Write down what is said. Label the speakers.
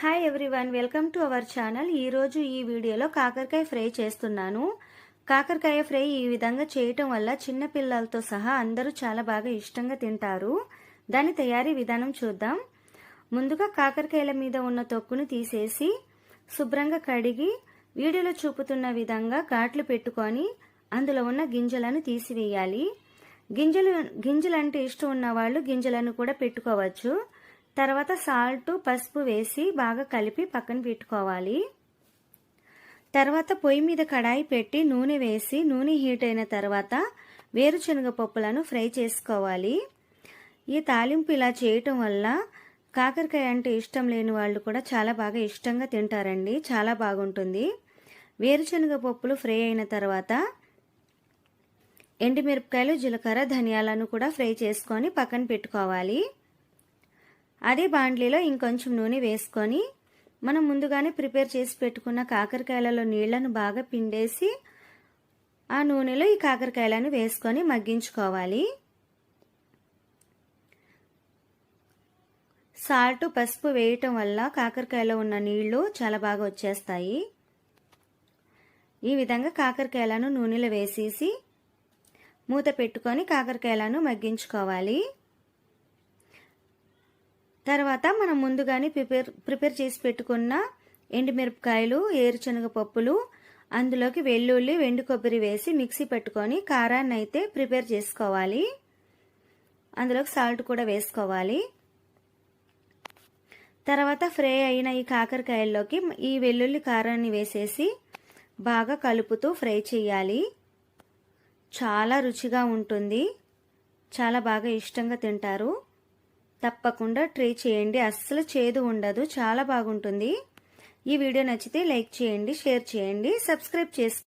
Speaker 1: Hi everyone, welcome to our channel. ఈరోజు ఈ వీడియోలో కాకరకాయ ఫ్రై చేస్తున్నాను. కాకరకాయ ఫ్రై ఈ విధంగా చేయటం వల్ల చిన్నపిల్లలతో సహా అందరూ చాలా బాగా ఇష్టంగా తింటారు. దాని తయారీ విధానం చూద్దాం. ముందుగా కాకరకాయల మీద ఉన్న తొక్కును తీసేసి శుభ్రంగా కడిగి వీడియోలో చూపుతున్న విధంగా ఘాట్లు పెట్టుకొని అందులో ఉన్న గింజలను తీసివేయాలి. గింజలు అంటే ఇష్టం ఉన్న వాళ్ళు గింజలను కూడా పెట్టుకోవచ్చు. తర్వాత సాల్ట్, పసుపు వేసి బాగా కలిపి పక్కన పెట్టుకోవాలి. తర్వాత పొయ్యి మీద కడాయి పెట్టి నూనె వేసి నూనె హీట్ అయిన తర్వాత వేరుశనగ పప్పులను ఫ్రై చేసుకోవాలి. ఈ తాలింపు ఇలా చేయటం వల్ల కాకరకాయ అంటే ఇష్టం లేని వాళ్ళు కూడా చాలా బాగా ఇష్టంగా తింటారండి. చాలా బాగుంటుంది. వేరుశనగ పప్పులు ఫ్రై అయిన తర్వాత ఎండుమిరపకాయలు, జీలకర్ర, ధనియాలను కూడా ఫ్రై చేసుకొని పక్కన పెట్టుకోవాలి. అదే బాండ్లీలో ఇంకొంచెం నూనె వేసుకొని మనం ముందుగానే ప్రిపేర్ చేసి పెట్టుకున్న కాకరకాయలలో నీళ్లను బాగా పిండేసి ఆ నూనెలో ఈ కాకరకాయలను వేసుకొని మగ్గించుకోవాలి. సాల్ట్, పసుపు వేయటం వల్ల కాకరకాయలో ఉన్న నీళ్లు చాలా బాగా వచ్చేస్తాయి. ఈ విధంగా కాకరకాయలను నూనెలో వేసేసి మూత పెట్టుకొని కాకరకాయలను మగ్గించుకోవాలి. తర్వాత మనం ముందుగానే ప్రిపేర్ చేసి పెట్టుకున్న ఎండుమిరపకాయలు, ఏరుశనగ పప్పులు, అందులోకి వెల్లుల్లి, వెండి కొబ్బరి వేసి మిక్సీ పెట్టుకొని కారాన్ని అయితే ప్రిపేర్ చేసుకోవాలి. అందులోకి సాల్ట్ కూడా వేసుకోవాలి. తర్వాత ఫ్రై అయిన ఈ కాకరకాయల్లోకి ఈ వెల్లుల్లి కారాన్ని వేసేసి బాగా కలుపుతూ ఫ్రై చేయాలి. చాలా రుచిగా ఉంటుంది. చాలా బాగా ఇష్టంగా తింటారు. తప్పకుండా ట్రై చేయండి. అస్సలు చేదు ఉండదు. చాలా బాగుంటుంది. ఈ వీడియో నచ్చితే లైక్ చేయండి, షేర్ చేయండి, సబ్స్క్రైబ్ చేసుకోండి.